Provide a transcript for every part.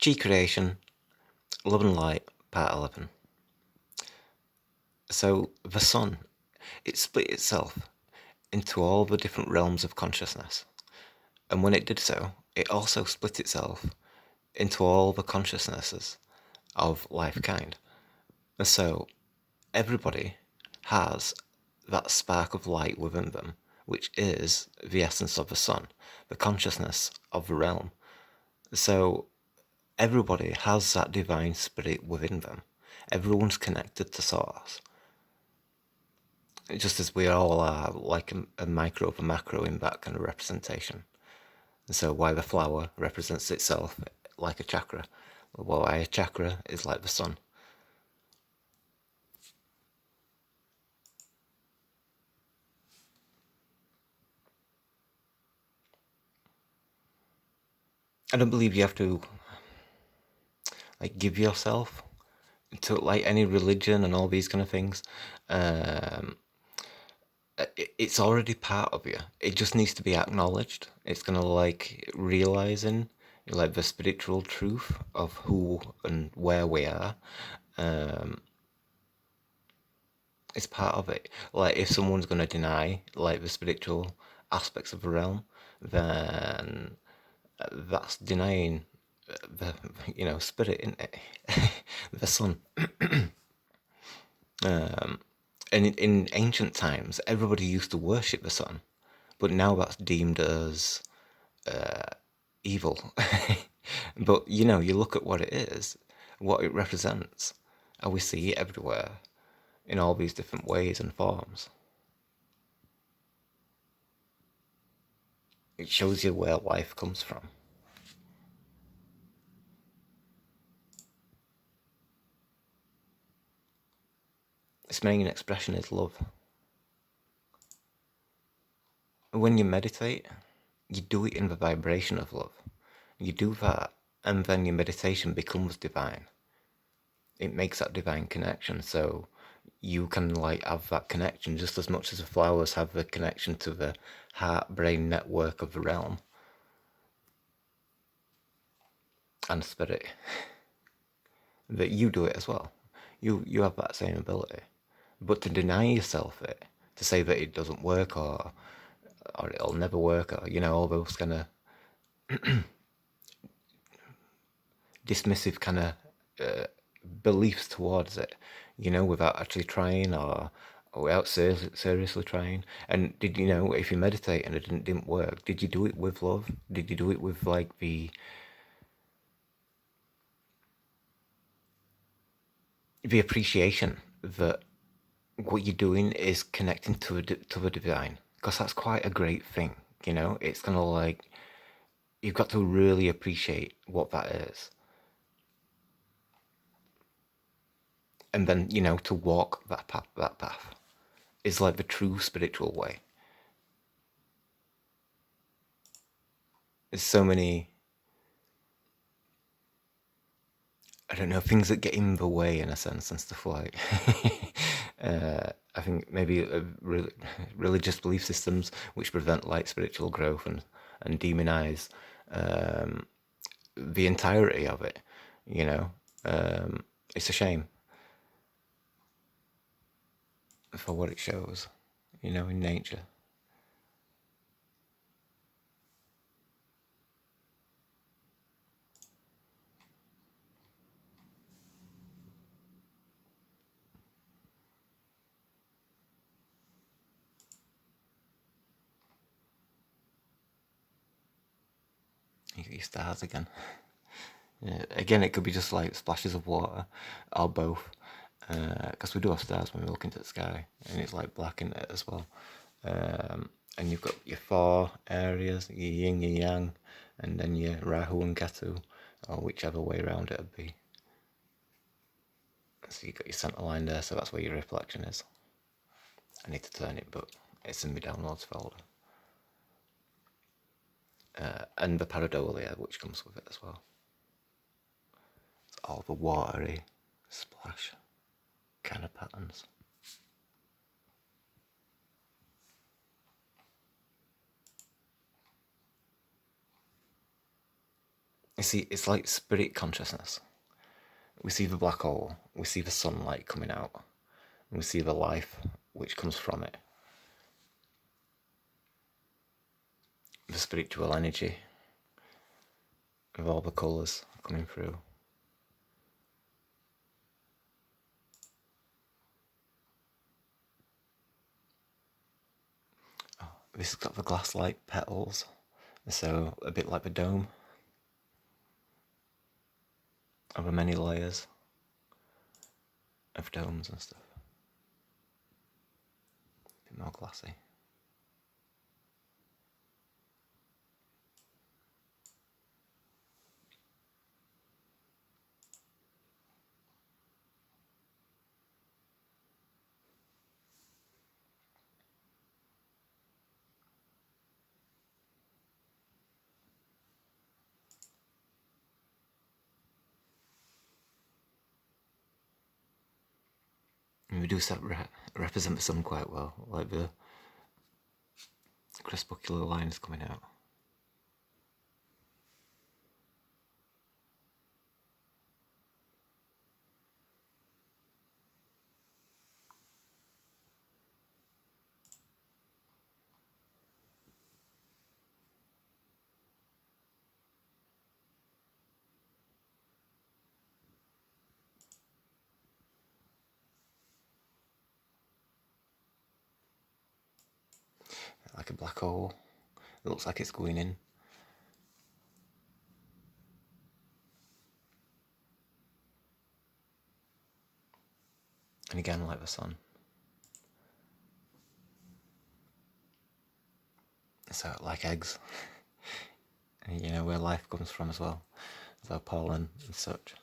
G Creation, Love and Light, Part 11. So the sun, it split itself into all the different realms of consciousness. And when it did so, it also split itself into all the consciousnesses of life kind. And so everybody has that spark of light within them, which is the essence of the sun, the consciousness of the realm. So everybody has that divine spirit within them. Everyone's connected to source. Just as we all are like a micro of a macro in that kind of representation. And so why the flower represents itself like a chakra, why a chakra is like the sun. I don't believe you have to like give yourself to like any religion and all these kind of things. It's already part of you. It just needs to be acknowledged. It's kind of like realizing like the spiritual truth of who and where we are. It's part of it. Like if someone's going to deny like the spiritual aspects of the realm, then that's denying the spirit in it, the sun. And in ancient times, everybody used to worship the sun, but now that's deemed as evil. But you look at what it is, what it represents, and we see it everywhere in all these different ways and forms. It shows you where life comes from. Its main expression is love. When you meditate, you do it in the vibration of love. You do that, and then your meditation becomes divine. It makes that divine connection, so you can like have that connection just as much as the flowers have the connection to the heart-brain network of the realm and spirit. That you do it as well. You have that same ability. But to deny yourself it, to say that it doesn't work or it'll never work, or all those kind of dismissive kind of beliefs towards it, without actually trying or without seriously trying. And did if you meditate and it didn't work, did you do it with love? Did you do it with like the appreciation that what you're doing is connecting to the divine? Because that's quite a great thing. It's kind of like you've got to really appreciate what that is. And then, to walk that path is like the true spiritual way. There's so many, I don't know, things that get in the way in a sense and stuff like. I think maybe religious belief systems which prevent like spiritual growth and demonize the entirety of it. It's a shame for what it shows, in nature. You get your stars again. Yeah, again, it could be just like splashes of water, or both, because we do have stars when we look into the sky, and it's like black in it as well. And you've got your four areas, your yin and yang, and then your Rahu and Ketu, or whichever way around it would be. So you've got your centre line there, so that's where your reflection is. I need to turn it, but it's in my downloads folder. And the pareidolia, which comes with it as well. It's all the watery splash kind of patterns. You see, it's like spirit consciousness. We see the black hole, we see the sunlight coming out, and we see the life which comes from it. The spiritual energy of all the colours coming through. Oh, this has got the glass-like petals, so a bit like the dome over many layers of domes and stuff. A bit more glassy. And we do represent the sun quite well, like the crepuscular lines coming out. Like a black hole. It looks like it's going in. And again, like the sun. So, like eggs. And you know where life comes from as well. So pollen and such.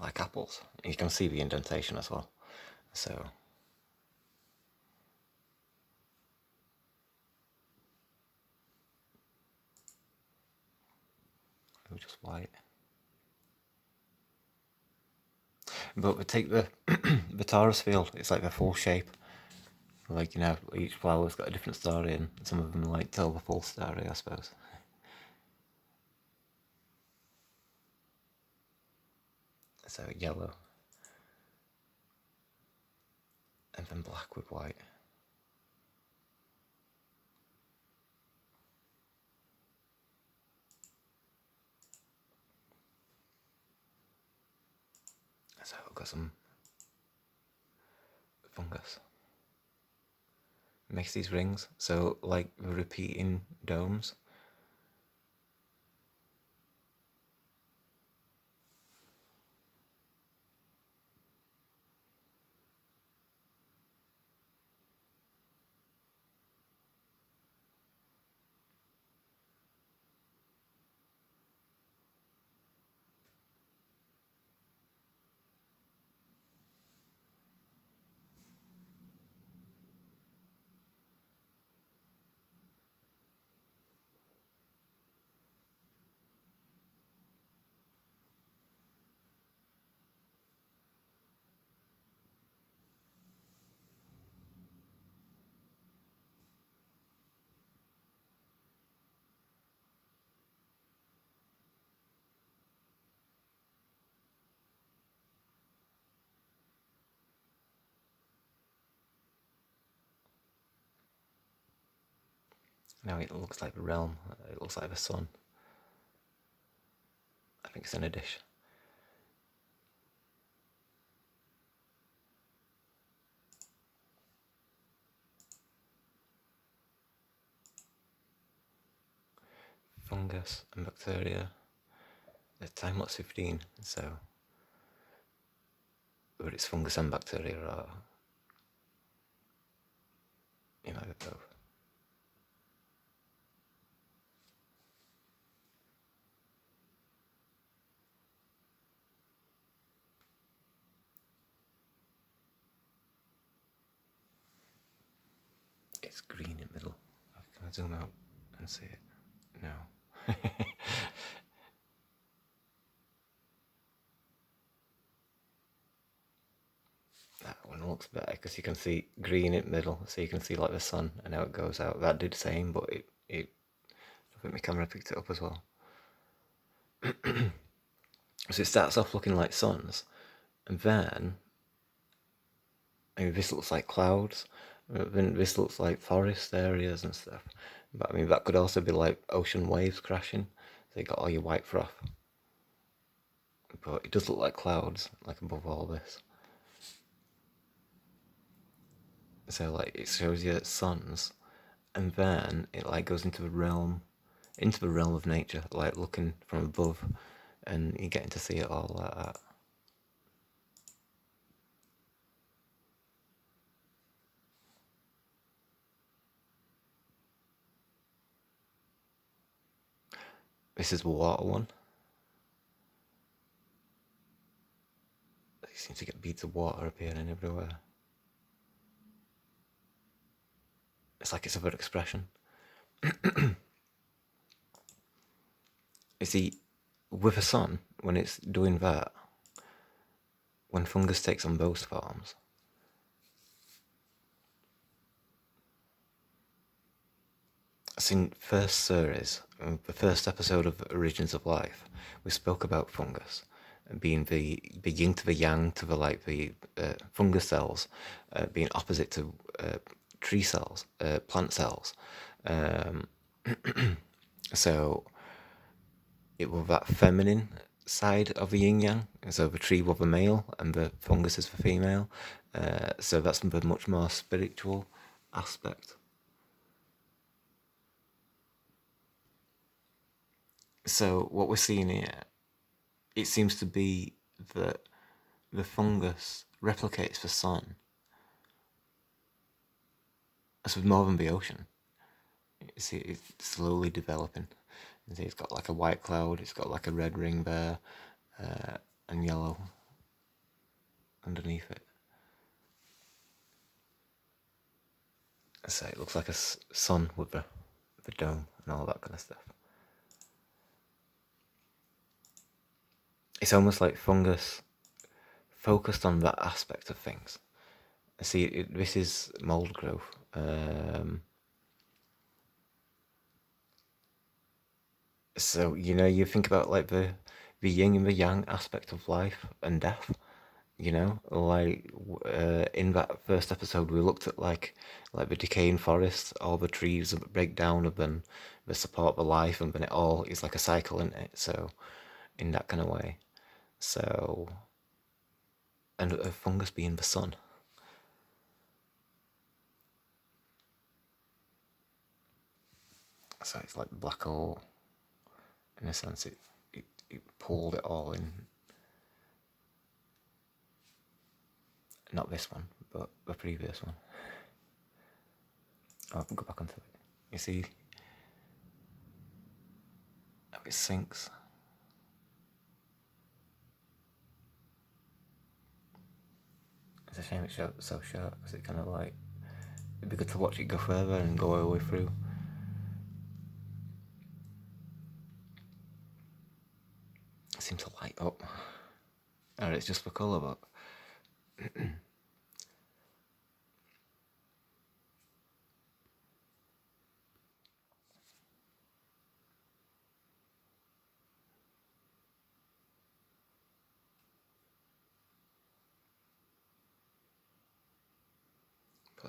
Like apples. You can see the indentation as well. So just white. But we take the the torus field, it's like the full shape. Like, you know, each flower's got a different story, and some of them like tell the full story, I suppose. So yellow. And then black with white. So I've got some fungus. It makes these rings, so like the repeating domes. Now it looks like the realm, it looks like the sun. I think it's in a dish. Fungus and bacteria. The time lapse 15, so whether it's fungus and bacteria or you know both. It's green in the middle. I can zoom out and see it. No. That one looks better because you can see green in the middle, so you can see like the sun and how it goes out. That did the same, but I think my camera picked it up as well. So it starts off looking like suns, and then I mean, this looks like clouds, then this looks like forest areas and stuff. But I mean, that could also be like ocean waves crashing, so you got all your white froth. But it does look like clouds, like above all this. So like it shows you suns, and then it like goes into the realm of nature, like looking from above, and you're getting to see it all like that. This is the water one. You seem to get beads of water appearing everywhere. It's like it's a good expression. You see, with a sun, when it's doing that, when fungus takes on those forms, in first series, the first episode of Origins of Life, we spoke about fungus being the yin to the yang to the like the fungus cells being opposite to tree cells, plant cells. So it was that feminine side of the yin yang. So the tree was the male and the fungus is the female. So that's the much more spiritual aspect. So what we're seeing here, it seems to be that the fungus replicates the sun as with more than the ocean. You see, it's slowly developing. You see, it's got like a white cloud, it's got like a red ring there, and yellow underneath it. So it looks like a sun with the dome and all that kind of stuff. It's almost like fungus focused on that aspect of things. See, this is mold growth. So you think about like the yin and the yang aspect of life and death. Like in that first episode, we looked at like the decaying forest, all the trees that break down, and then they support the life, and then it all is like a cycle, isn't it? So in that kind of way. So, and a fungus being the sun. So it's like the black hole. In a sense, it pulled it all in. Not this one, but the previous one. Oh, I can go back onto it. You see how it sinks. It's a shame it's so short, because it kind of like, it'd be good to watch it go further and go all the way through. It seems to light up. Or it's just for colour, but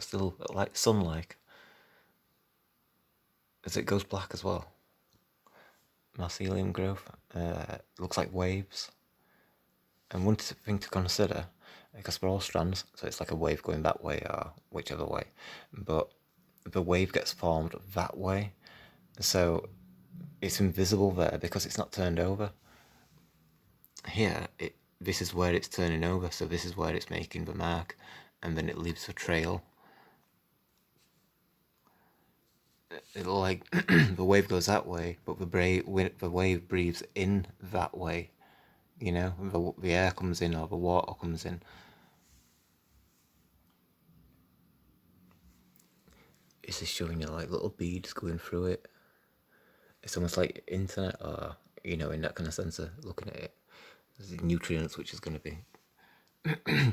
still like sun-like, as it goes black as well. Mycelium growth looks like waves. And one thing to consider, because we're all strands, so it's like a wave going that way or whichever way, but the wave gets formed that way, so it's invisible there because it's not turned over. Here, this is where it's turning over, so this is where it's making the mark, and then it leaves a trail. It'll like the wave goes that way, but the wave breathes in that way. The air comes in or the water comes in. Is this showing you like little beads going through it? It's almost like internet, or in that kind of sense of looking at it. There's the nutrients which is going to be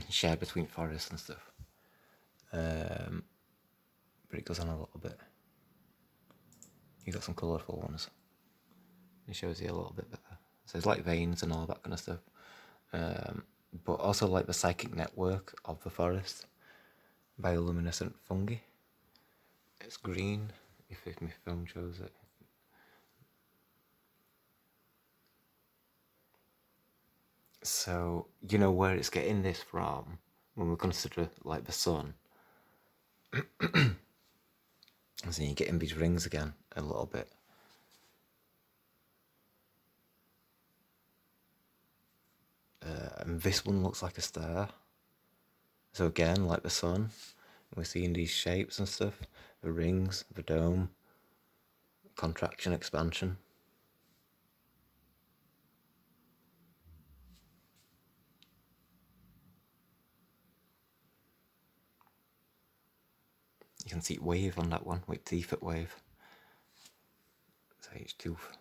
shared between forests and stuff. But it goes on a little bit. You got some colourful ones. It shows you a little bit better. So it's like veins and all that kind of stuff. But also like the psychic network of the forest. Bioluminescent fungi. It's green, if my phone shows it. So, where it's getting this from, when we consider like the sun. So you're getting these rings again a little bit. And this one looks like a star. So again, like the sun, we're seeing these shapes and stuff. The rings, the dome, contraction, expansion. You can see wave on that one, with teeth at wave. So each tooth.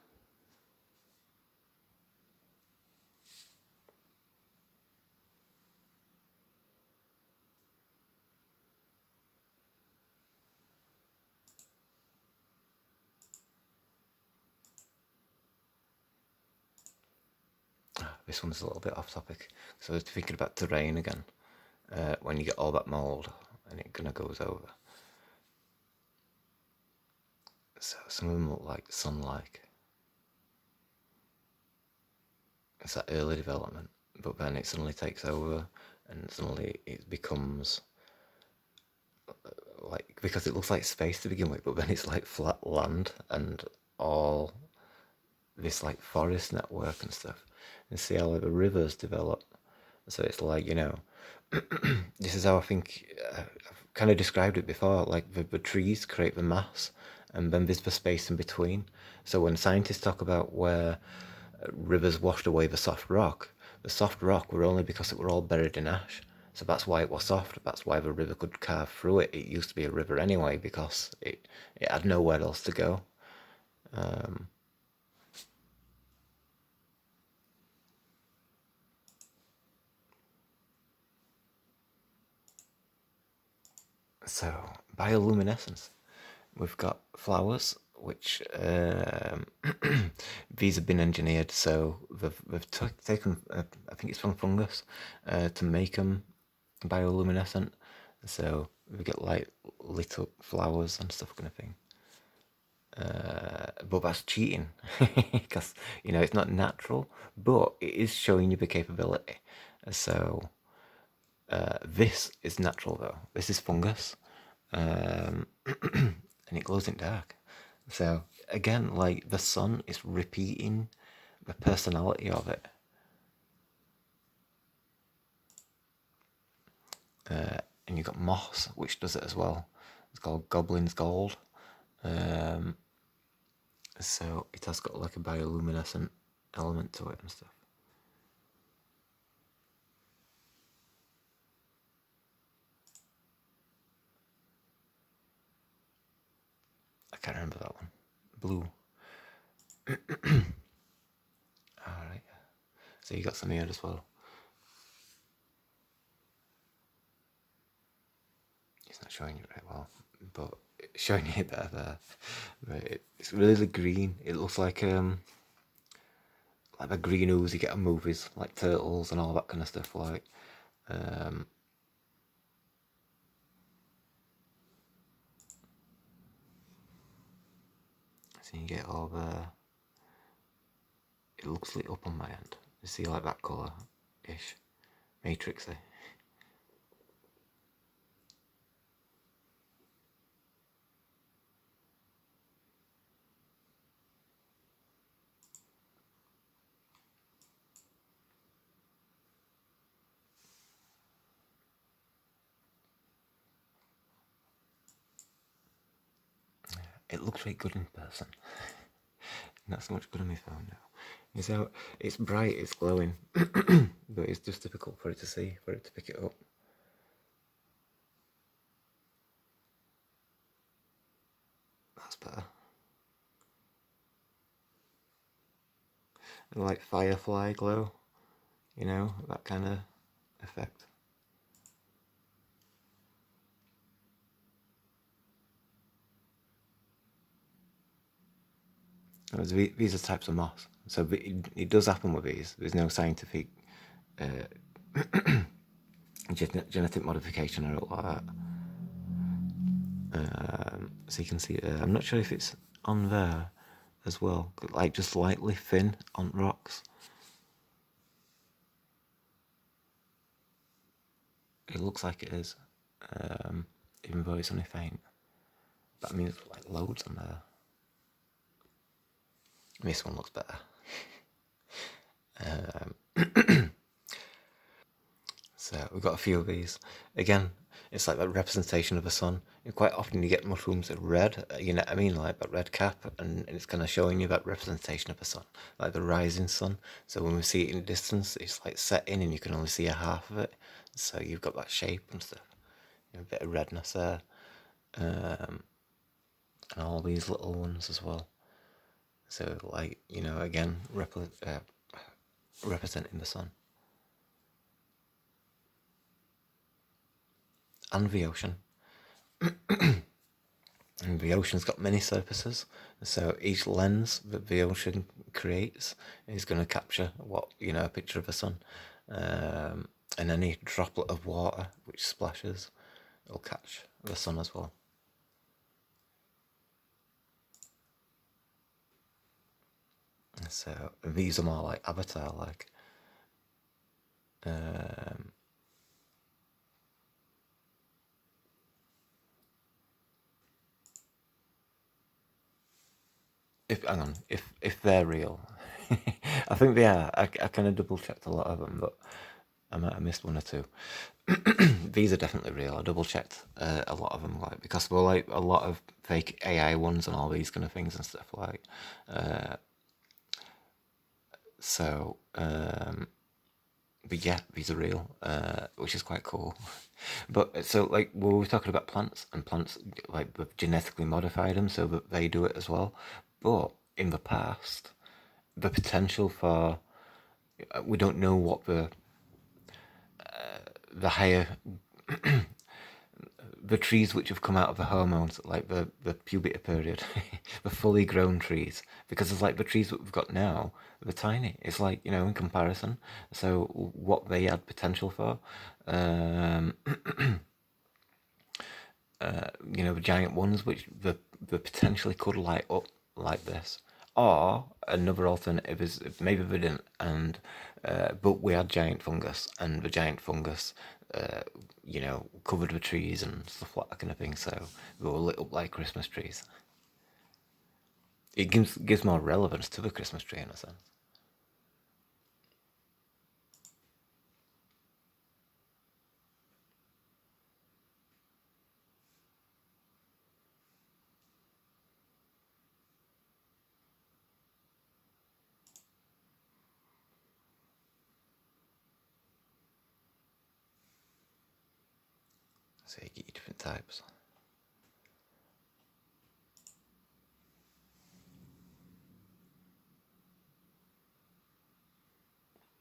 This one's a little bit off topic. So thinking about terrain again, when you get all that mould and it kind of goes over. So some of them look like sun-like. It's that early development, but then it suddenly takes over and suddenly it becomes like, because it looks like space to begin with, but then it's like flat land and all this like forest network and stuff. And see how like the rivers develop. So it's like, this is how I think I've kind of described it before. Like the trees create the mass, and then there's the space in between. So when scientists talk about where rivers washed away the soft rock were only because it were all buried in ash. So that's why it was soft. That's why the river could carve through it. It used to be a river anyway because it had nowhere else to go. So, bioluminescence. We've got flowers, which these have been engineered, so they've taken, I think it's from fungus, to make them bioluminescent. So we get like lit up flowers and stuff kind of thing. But that's cheating because it's not natural, but it is showing you the capability. So this is natural though. This is fungus, and it glows in dark. So again, like the sun is repeating the personality of it. And you've got moss, which does it as well. It's called Goblin's Gold. So it has got like a bioluminescent element to it and stuff. I can't remember that one. Blue. Alright. So you got some here as well. It's not showing you very well, but it's showing you better there. But it's really green. It looks like the green ooze you get in movies, like turtles and all that kind of stuff. Like, so you get all the. It looks lit up on my end. You see, like that colour-ish, matrixy. It looks very good in person. Not so much good on my phone now. It's bright, it's glowing, but it's just difficult for it to see, for it to pick it up. better. Like firefly glow, you know, that kind of effect. These are types of moss, so it does happen with these. There's no scientific genetic modification or like that. So you can see, I'm not sure if it's on there as well, like just lightly thin on rocks. It looks like it is, even though it's only faint. But I mean, it's like loads on there. This one looks better. So we've got a few of these. Again, it's like that representation of the sun. And quite often you get mushrooms that are red, you know what I mean, like that red cap, and it's kind of showing you that representation of the sun, like the rising sun. So when we see it in the distance, it's like set in and you can only see a half of it. So you've got that shape and stuff, you know, a bit of redness there. And all these little ones as well. So like, you know, again, representing the sun. And the ocean. And the ocean's got many surfaces, so each lens that the ocean creates is going to capture what, you know, a picture of the sun, and any droplet of water which splashes will catch the sun as well. So these are more like Avatar, like. If they're real, I think they are. I kind of double checked a lot of them, but I might have missed one or two. These are definitely real. I double checked a lot of them, like, because there were like a lot of fake AI ones and all these kind of things and stuff like. So, but yeah, these are real, which is quite cool. But so, like, we were talking about plants, and plants, like, we've genetically modified them so that they do it as well. But in the past, the potential for, we don't know what the higher, the trees which have come out of the hormones, like the puberty period, the fully grown trees, because it's like the trees that we've got now, they're tiny. It's like, you know, in comparison. So what they had potential for, you know, the giant ones which the potentially could light up like this. Or another alternative is maybe they didn't, and but we had giant fungus, and the giant fungus, you know, covered the trees and stuff like that kind of thing. So they were lit up like Christmas trees. It gives more relevance to the Christmas tree in a sense. So you get your different types.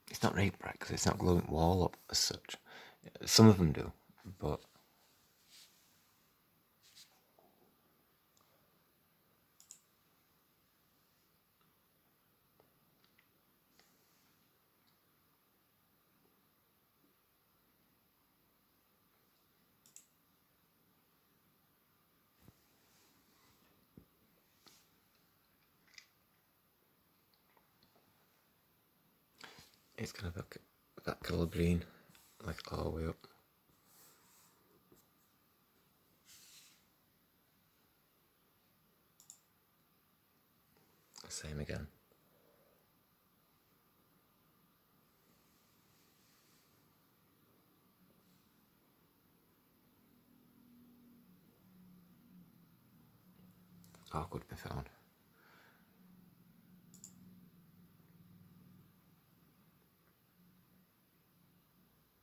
It's not really bright because it's not glowing wall up as such. Some of them do, but it's kind of like that colour green, like all the way up. Same again. All could be found.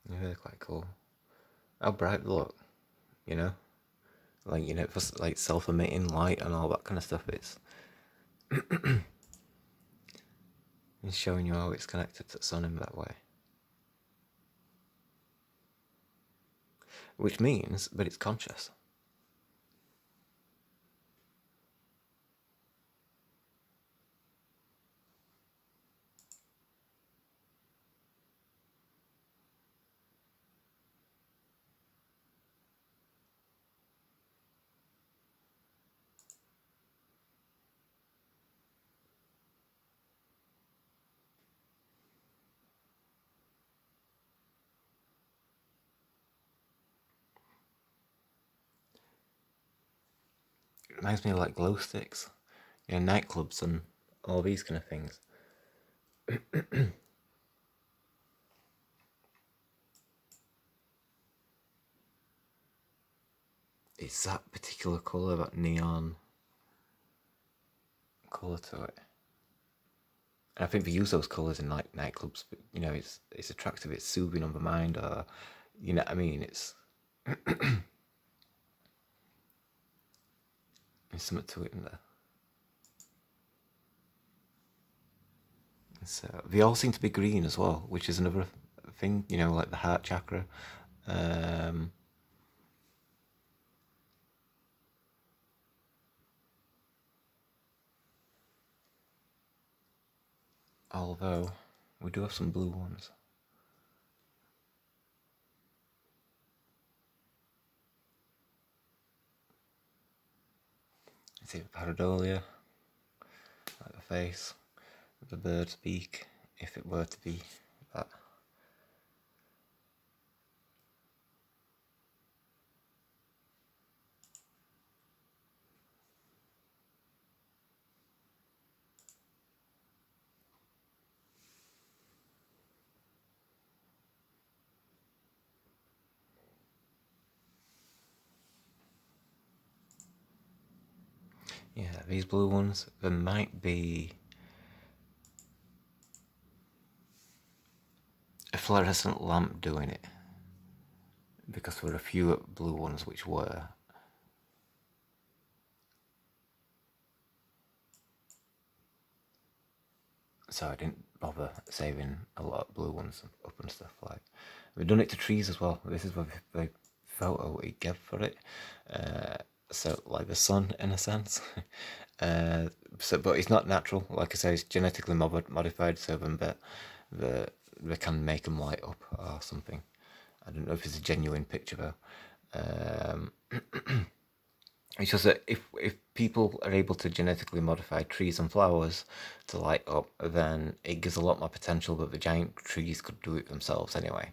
Yeah, they're quite cool. How bright they look, you know? like, you know, for like self-emitting light and all that kind of stuff. It's showing you how it's connected to the sun in that way. Which means that it's conscious. It reminds me of like glow sticks, you know, nightclubs and all these kind of things. It's that particular colour, that neon colour to it. And I think they use those colours in nightclubs, but you know, it's attractive, it's soothing on the mind, or you know what I mean? It's there's something to it in there. So they all seem to be green as well, which is another thing, you know, like the heart chakra. Although we do have some blue ones. Let's see, pareidolia, like the face, the bird's beak, if it were to be that. Yeah, these blue ones, there might be a fluorescent lamp doing it, because there were a few blue ones which were. So I didn't bother saving a lot of blue ones up and stuff. Like, we've done it to trees as well. This is the photo we gave for it. So like the sun in a sense. But it's not natural. Like I say, it's genetically modified, so then they can make them light up or something. I don't know if it's a genuine picture though. It's just that if people are able to genetically modify trees and flowers to light up, then it gives a lot more potential that the giant trees could do it themselves anyway.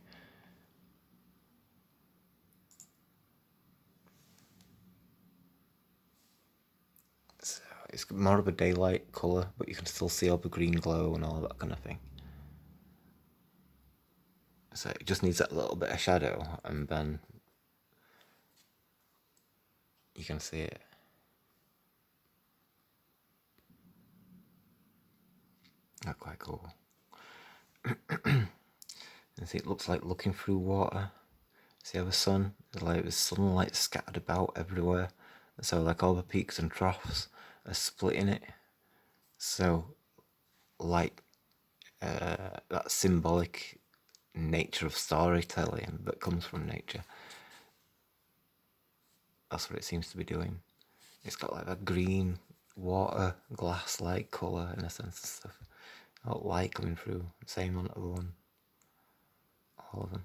So it's more of a daylight colour, but you can still see all the green glow and all that kind of thing. So it just needs that little bit of shadow, and then you can see it. That's quite cool. And see, it looks like looking through water. See how the sun, like there's sunlight scattered about everywhere. So like all the peaks and troughs are splitting it. So like that symbolic nature of storytelling that comes from nature. That's what it seems to be doing. It's got like that green water glass like colour in a sense and stuff. All light coming through. Same on the other one. All of them.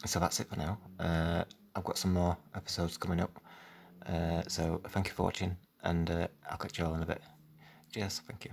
So that's it for now. I've got some more episodes coming up. So thank you for watching, and I'll catch you all in a bit. Cheers, thank you.